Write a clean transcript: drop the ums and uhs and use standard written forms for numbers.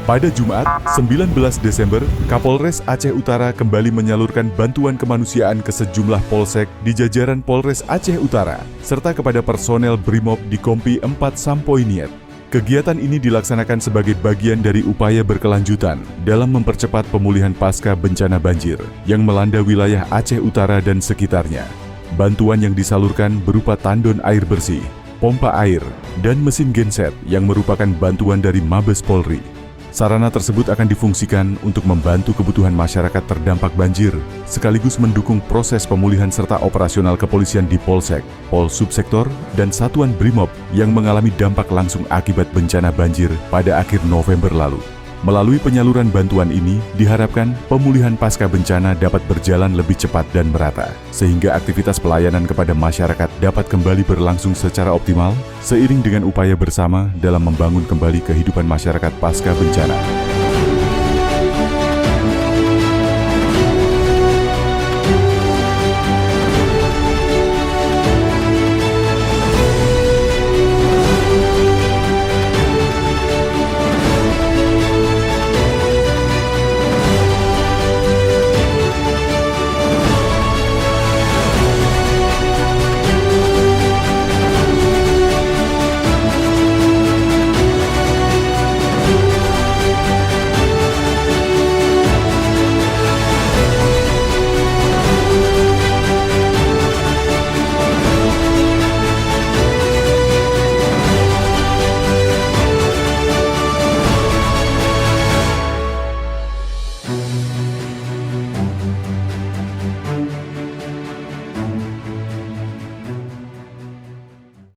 Pada Jumat, 19 Desember, Kapolres Aceh Utara kembali menyalurkan bantuan kemanusiaan ke sejumlah polsek di jajaran Polres Aceh Utara, serta kepada personel Brimob di Kompi 4 Sampoiniet. Kegiatan ini dilaksanakan sebagai bagian dari upaya berkelanjutan dalam mempercepat pemulihan pasca bencana banjir yang melanda wilayah Aceh Utara dan sekitarnya. Bantuan yang disalurkan berupa tandon air bersih, pompa air, dan mesin genset yang merupakan bantuan dari Mabes Polri. Sarana tersebut akan difungsikan untuk membantu kebutuhan masyarakat terdampak banjir, sekaligus mendukung proses pemulihan serta operasional kepolisian di Polsek, Polsubsektor, dan Satuan Brimob yang mengalami dampak langsung akibat bencana banjir pada akhir November lalu. Melalui penyaluran bantuan ini, diharapkan pemulihan pasca bencana dapat berjalan lebih cepat dan merata, sehingga aktivitas pelayanan kepada masyarakat dapat kembali berlangsung secara optimal, seiring dengan upaya bersama dalam membangun kembali kehidupan masyarakat pasca bencana.